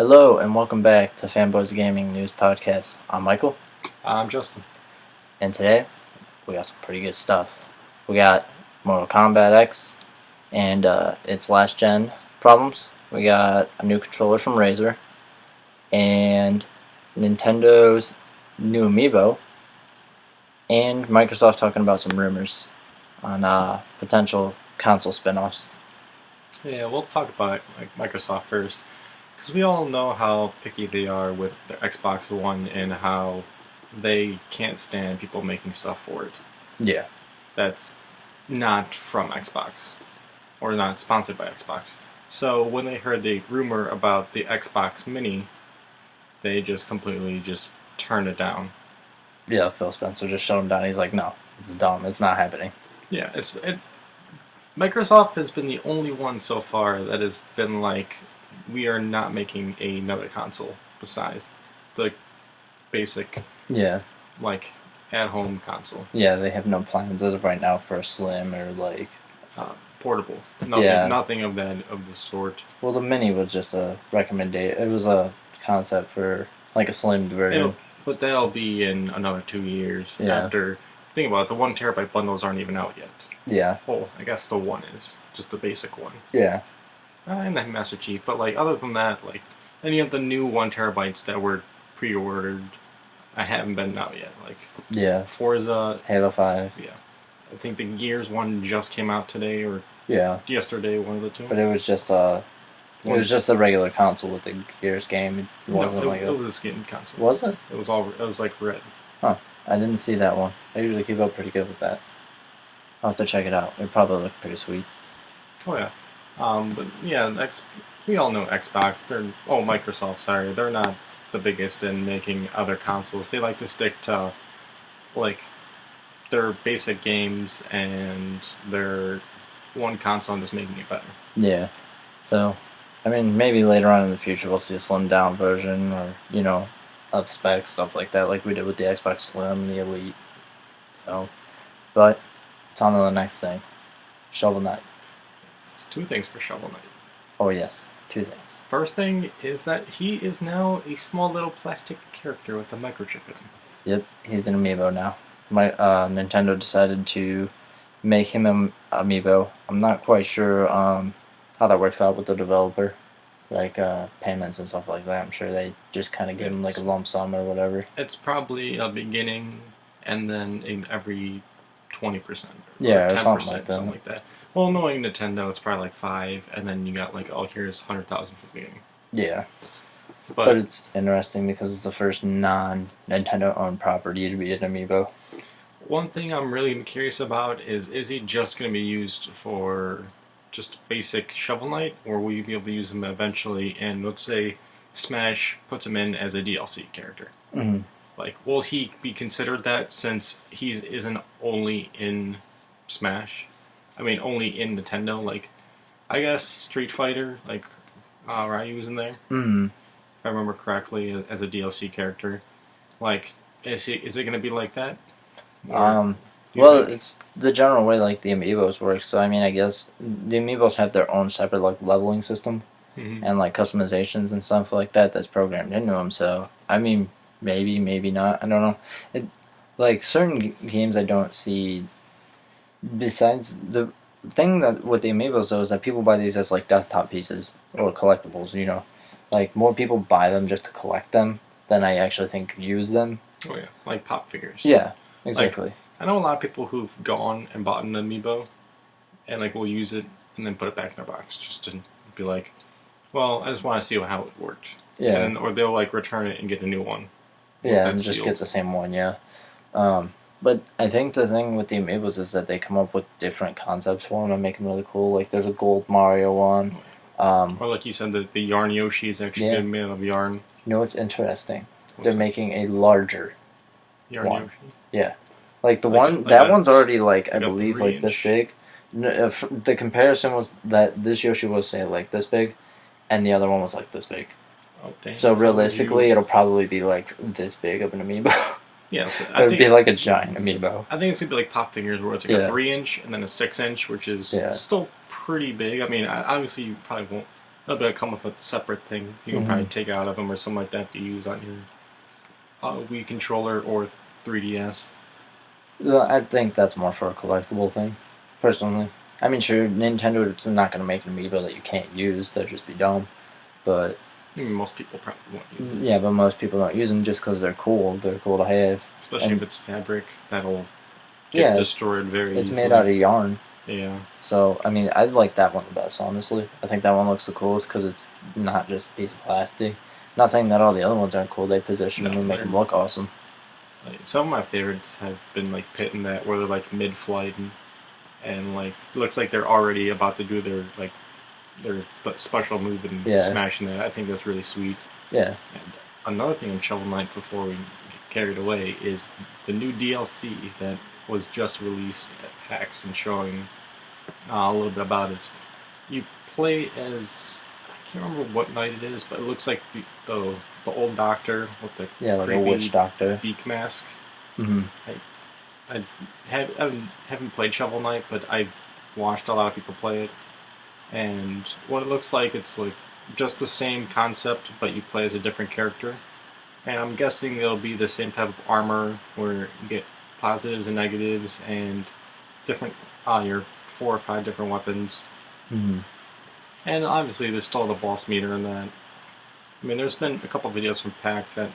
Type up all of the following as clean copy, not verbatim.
Hello and welcome back to Fanboys of Gaming News Podcast. I'm Michael. I'm Justin. And today, we got some pretty good stuff. We got Mortal Kombat X and its last gen problems. We got a new controller from Razer. And Nintendo's new Amiibo. And Microsoft talking about some rumors on potential console spin-offs. Yeah, we'll talk about Microsoft first. Because we all know how picky they are with the Xbox One and how they can't stand people making stuff for it. Yeah. That's not from Xbox. Or not sponsored by Xbox. So when they heard the rumor about the Xbox Mini, they just completely turned it down. Yeah, Phil Spencer just shut him down. He's like, no, it's dumb. It's not happening. Yeah, Microsoft has been the only one so far that has been like, we are not making another console besides the basic, at-home console. Yeah, they have no plans as of right now for a Slim or portable. Nothing of the sort. Well, the Mini was just a recommendation. It was a concept for like a slim version. But that'll be in another 2 years. Yeah. After, think about it, the 1 terabyte bundles aren't even out yet. Yeah. Well, I guess the one is just the basic one. Yeah. And the Master Chief, but other than that, any of the new 1 terabytes that were pre-ordered, I haven't been out yet. Yeah. Forza, Halo 5. Yeah. I think the Gears one just came out today or yesterday, one of the two. But it was just a a regular console with the Gears game. It was a skin console. Was it? It was red. Huh. I didn't see that one. I usually keep up pretty good with that. I'll have to check it out. It probably looked pretty sweet. Oh yeah. But yeah, we all know Xbox. Microsoft. Sorry, they're not the biggest in making other consoles. They like to stick to their basic games and their one console and just making it better. Yeah. So, I mean, maybe later on in the future we'll see a slimmed down version or up spec stuff like that, like we did with the Xbox Slim and the Elite. So, but it's on to the next thing. Shovel Knight. There's 2 things for Shovel Knight. Oh yes, 2 things. First thing is that he is now a small little plastic character with a microchip in him. Yep, he's an Amiibo now. Nintendo decided to make him an Amiibo. I'm not quite sure how that works out with the developer, payments and stuff like that. I'm sure they just kind of give him a lump sum or whatever. It's probably a beginning and then every 20%. Or yeah, 10%, or something like that. Well, knowing Nintendo, it's probably 5, and then you got here's 100,000 for the beginning. Yeah. But it's interesting because it's the first non-Nintendo owned property to be an Amiibo. One thing I'm really curious about is he just going to be used for just basic Shovel Knight, or will you be able to use him eventually, and let's say Smash puts him in as a DLC character? Mm-hmm. Will he be considered that since he isn't only in Smash? I mean, only in Nintendo? I guess Street Fighter, Ryu was in there. Mm-hmm. If I remember correctly, as a DLC character. Is it going to be like that? It's the general way the Amiibos work. So I mean, I guess the Amiibos have their own separate leveling system and customizations and stuff like that that's programmed into them. So I mean, maybe not. I don't know. Certain games I don't see. Besides the thing that with the Amiibos though is that people buy these as desktop pieces or collectibles. More people buy them just to collect them than I actually think use them. Oh yeah, pop figures. Yeah. Exactly. I know a lot of people who've gone and bought an Amiibo and will use it and then put it back in their box just to be well, I just want to see how it worked. Yeah. Or they'll return it and get a new one. Yeah, and just get the same one, yeah. But I think the thing with the Amiibos is that they come up with different concepts for them and make them really cool. There's a gold Mario one. Or like you said, the yarn Yoshi is actually made out of yarn. You know what's interesting? They're making a larger yarn one. Yoshi? Yeah. That one's already, I believe, this big. The comparison was that this Yoshi was, say, this big, and the other one was, this big. Oh, dang. So, realistically, it'll probably be, this big of an Amiibo. Yeah. It would be a giant Amiibo. I think it's going to be pop figures where it's a 3-inch and then a 6-inch, which is still pretty big. I mean, obviously, you probably won't It'll come with a separate thing you can probably take out of them or something like that to use on your Wii controller or 3DS. Well, I think that's more for a collectible thing, personally. I mean, sure, Nintendo's not going to make an Amiibo that you can't use. That'd just be dumb. But I mean, most people probably won't use them. Yeah, but most people don't use them just because they're cool. They're cool to have. Especially if it's fabric, that'll get destroyed very easily. It's made out of yarn. Yeah. So, I mean, I like that one the best, honestly. I think that one looks the coolest because it's not just a piece of plastic. Not saying that all the other ones aren't cool. They position them and make them look awesome. Like, some of my favorites have been like Pit and that, where they're like mid-flight and like it looks like they're already about to do their special move and smashing that. I think that's really sweet. Yeah. And another thing on Shovel Knight before we get carried away is the new DLC that was just released at PAX and showing a little bit about it. You play as, I can't remember what knight it is, but it looks like the old doctor with the like creepy a witch doctor beak mask. Mm-hmm. I haven't played Shovel Knight, but I've watched a lot of people play it. And what it looks like, it's like just the same concept, but you play as a different character. And I'm guessing it'll be the same type of armor where you get positives and negatives and different, your 4 or 5 different weapons. Mm-hmm. And obviously there's still the boss meter in that. I mean, there's been a couple videos from PAX that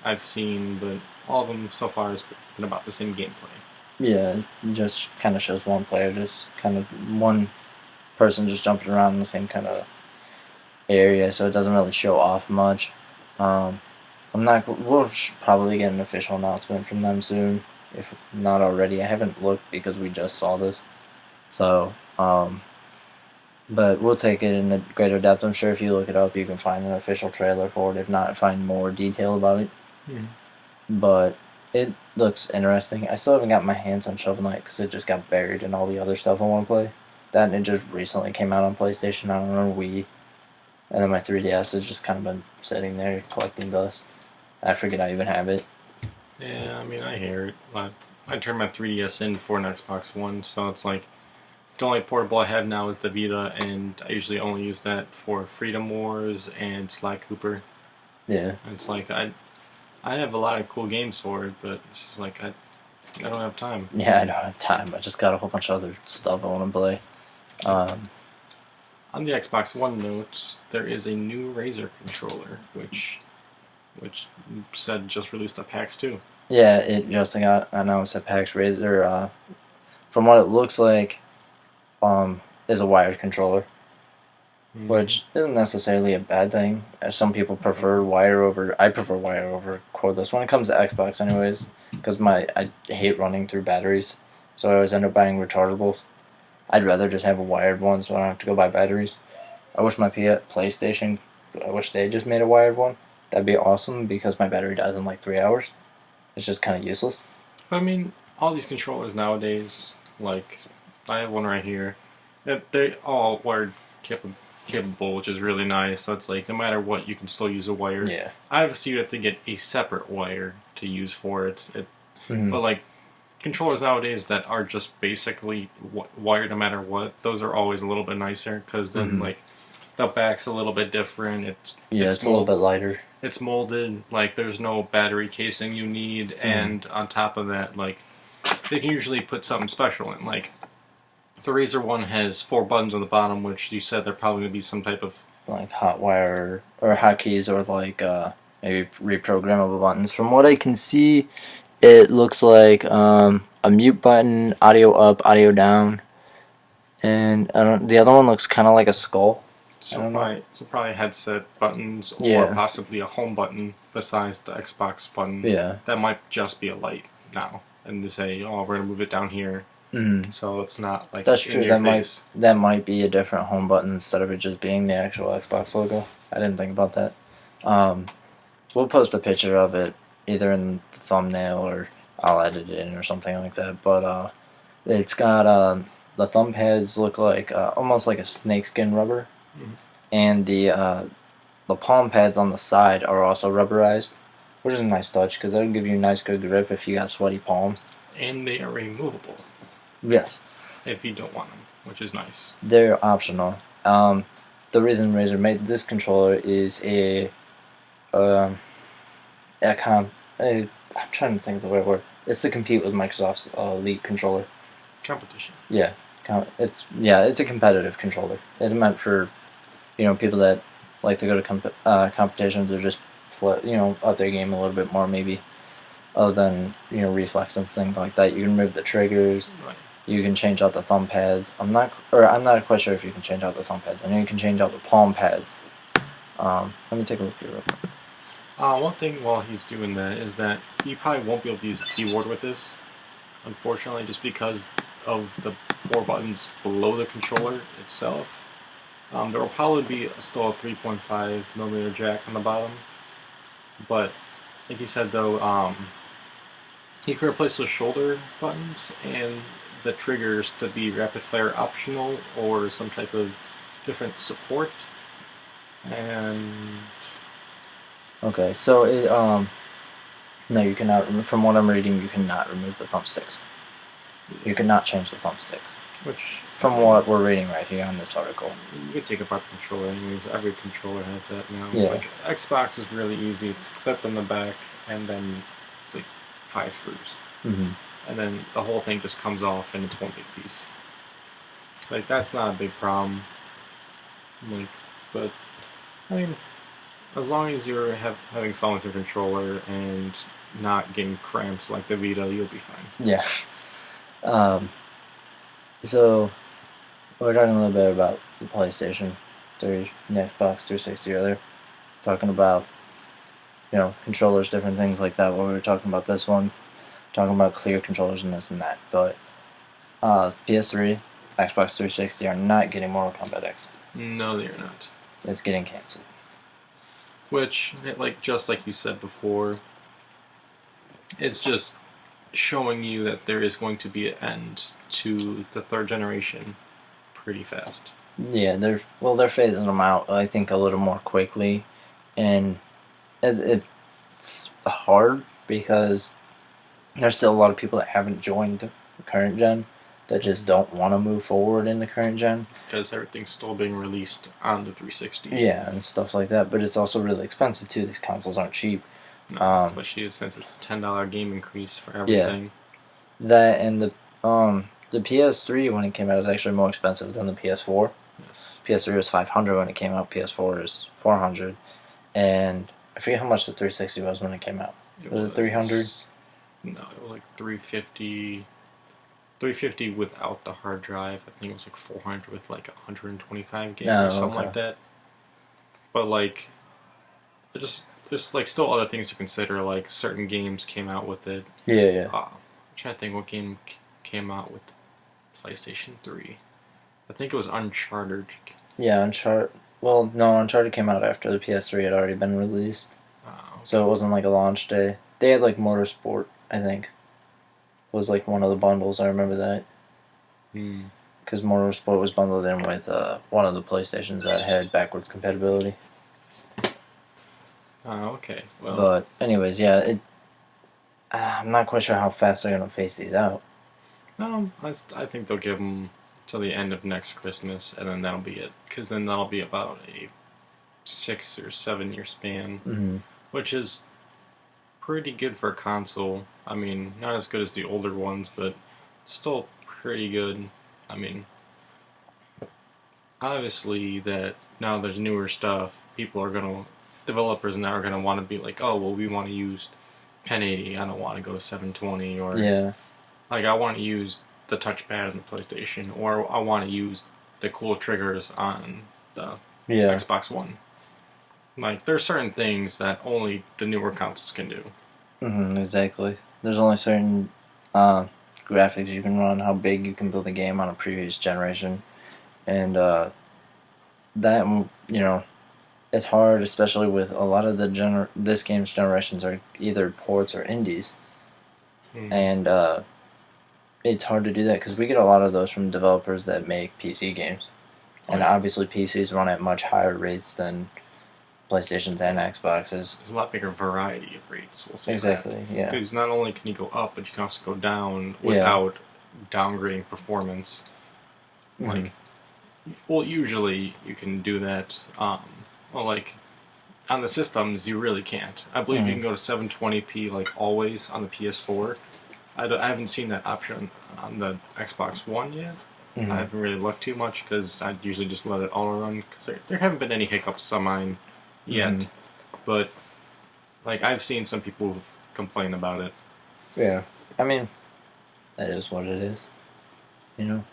I've seen, but all of them so far has been about the same gameplay. Yeah, it just kind of shows one player, just kind of one person just jumping around in the same kind of area, so it doesn't really show off much. We'll probably get an official announcement from them soon, if not already. I haven't looked because we just saw this. So, but we'll take it in a greater depth. I'm sure if you look it up, you can find an official trailer for it. If not, find more detail about it. Mm. But it looks interesting. I still haven't got my hands on Shovel Knight because it just got buried in all the other stuff I want to play. That and it just recently came out on PlayStation, I don't know, Wii. And then my 3DS has just kind of been sitting there collecting dust. I forget I even have it. Yeah, I mean, I hear it. I turned my 3DS in for an Xbox One, so it's like the only portable I have now is the Vita, and I usually only use that for Freedom Wars and Sly Cooper. Yeah. And it's like, I have a lot of cool games for it, but it's just like, I don't have time. Yeah, I don't have time. I just got a whole bunch of other stuff I want to play. On the Xbox One note, there is a new Razer controller, which said just released at PAX 2. Yeah, it just got announced at PAX. Razer, from what it looks like, is a wired controller, which isn't necessarily a bad thing. Some people prefer wire over. I prefer wire over cordless when it comes to Xbox, anyways, because I hate running through batteries, so I always end up buying rechargeables. I'd rather just have a wired one so I don't have to go buy batteries. I wish my PlayStation, I wish they just made a wired one. That'd be awesome because my battery dies in like 3 hours. It's just kind of useless. I mean, all these controllers nowadays, like, I have one right here. They're all wired capable, which is really nice. So it's like, no matter what, you can still use a wire. Yeah. Obviously, you have to get a separate wire to use for it. But like, controllers nowadays that are just basically wired no matter what, those are always a little bit nicer, because then like the back's a little bit different. It's a little bit lighter. It's molded, like there's no battery casing you need, and on top of that, like they can usually put something special in. Like the Razer one has 4 buttons on the bottom, which you said they're probably going to be some type of like hot wire or hotkeys, or like maybe reprogrammable buttons. From what I can see, it looks like a mute button, audio up, audio down, and the other one looks kind of like a skull. So probably headset buttons, or possibly a home button besides the Xbox button. Yeah. That might just be a light now, and they say, oh, we're gonna move it down here, so it's not like that's true. That might be a different home button instead of it just being the actual Xbox logo. I didn't think about that. We'll post a picture of it either in the thumbnail or I'll edit it in or something like that. But it's got the thumb pads look like almost like a snakeskin rubber, and the palm pads on the side are also rubberized, which is a nice touch because that'll give you a nice good grip if you got sweaty palms. And they are removable. Yes. If you don't want them, which is nice. They're optional. the reason Razer made this controller is I'm trying to think of the right word. It's to compete with Microsoft's Elite controller. Competition. Yeah, it's a competitive controller. It's meant for, people that like to go to competitions or just play, up their game a little bit more maybe. Other than reflex and things like that, you can remove the triggers. Right. You can change out the thumb pads. I'm not quite sure if you can change out the thumb pads. I know you can change out the palm pads. Let me take a look here real quick. One thing while he's doing that is that you probably won't be able to use a keyboard with this, unfortunately, just because of the 4 buttons below the controller itself. There will probably be still a 3.5mm jack on the bottom, but like you said though, you can replace those shoulder buttons and the triggers to be rapid fire optional or some type of different support. And okay, so no, you cannot. From what I'm reading, you cannot remove the thumbsticks. You cannot change the thumbsticks. Which, from what we're reading right here on this article, you can take apart the controller. Anyways, every controller has that now. Yeah. Like Xbox is really easy. It's clipped on the back, and then it's like 5 screws. Mm-hmm. And then the whole thing just comes off and it's one big piece. Like, that's not a big problem. Like, but I mean, as long as you're having fun with your controller and not getting cramps like the Vita, you'll be fine. Yeah. So we're talking a little bit about the PlayStation 3 and Xbox 360 earlier. Talking about controllers, different things like that. When we were talking about this one, talking about clear controllers and this and that. But PS3, Xbox 360 are not getting Mortal Kombat X. No, they are not. It's getting canceled. Which, just like you said before, it's just showing you that there is going to be an end to the 3rd generation pretty fast. Yeah, they're phasing them out, I think, a little more quickly. And it's hard because there's still a lot of people that haven't joined the current gen that just don't want to move forward in the current gen. Because everything's still being released on the 360. Yeah, and stuff like that. But it's also really expensive, too. These consoles aren't cheap. No, especially since it's a $10 game increase for everything. Yeah. That and the PS3, when it came out, was actually more expensive than the PS4. Yes. PS3 was $500 when it came out. PS4 is $400. And I forget how much the 360 was when it came out. Was it $300? No, it was like $350. $350 without the hard drive. I think it was like $400 with like 125 gigs or something like that. But like, there's like still other things to consider. Like certain games came out with it. Yeah. I'm trying to think what game came out with PlayStation 3. I think it was Uncharted. Yeah, Uncharted. Well, no, Uncharted came out after the PS3 had already been released. Okay. So it wasn't like a launch day. They had like Motorsport, I think. Was like one of the bundles. I remember that. Because Motorsport was bundled in with one of the PlayStations that had backwards compatibility. Okay. Well. But anyways, yeah, I'm not quite sure how fast they're gonna phase these out. No, I think they'll give them till the end of next Christmas, and then that'll be it. Because then that'll be about a 6 or 7 year span, which is pretty good for a console. I mean, not as good as the older ones, but still pretty good. I mean, obviously that now there's newer stuff, developers now are gonna want to be like, oh, well, we want to use 1080. I don't want to go to 720, or like I want to use the touchpad on the PlayStation, or I want to use the cool triggers on the Xbox One. Like, there's certain things that only the newer consoles can do. Exactly. There's only certain graphics you can run, how big you can build a game on a previous generation. And that, it's hard, especially with a lot of this game's generations are either ports or indies. And it's hard to do that because we get a lot of those from developers that make PC games. And obviously PCs run at much higher rates than PlayStations and Xboxes. There's a lot bigger variety of rates, we'll say. Exactly, yeah. Because not only can you go up, but you can also go down without downgrading performance. Like, Well, usually you can do that. Well, like on the systems, you really can't. I believe you can go to 720p like always on the PS4. I haven't seen that option on the Xbox One yet. I haven't really looked too much because I usually just let it auto run because there haven't been any hiccups on mine yet. But like I've seen some people complain about it. Yeah, I mean, that is what it is. You know,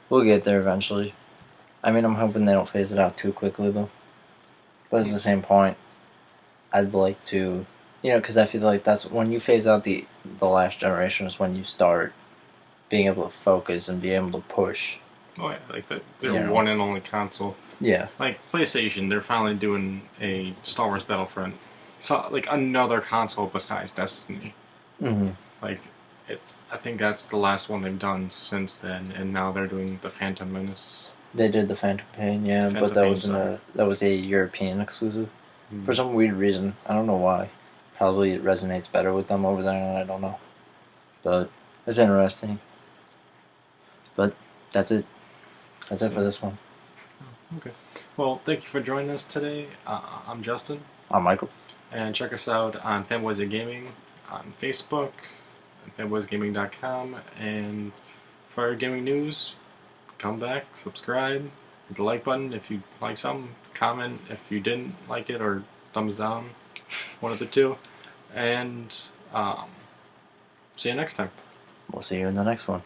we'll get there eventually. I mean, I'm hoping they don't phase it out too quickly though. But at the same point, I'd like to, because I feel like that's when you phase out the last generation is when you start being able to focus and be able to push. Oh yeah, like their one and only console. Yeah. Like PlayStation, they're finally doing a Star Wars Battlefront, so like another console besides Destiny. Like, I think that's the last one they've done since then, and now they're doing the Phantom Menace. They did the Phantom Pain, yeah, but that was a European exclusive for some weird reason. I don't know why. Probably it resonates better with them over there, and I don't know. But it's interesting. But that's it. That's it for this one. Okay. Well, thank you for joining us today. I'm Justin. I'm Michael. And check us out on Fanboys of Gaming on Facebook, fanboysgaming.com, and for our gaming news, come back, subscribe, hit the like button if you like something, comment if you didn't like it, or thumbs down, one of the two, and see you next time. We'll see you in the next one.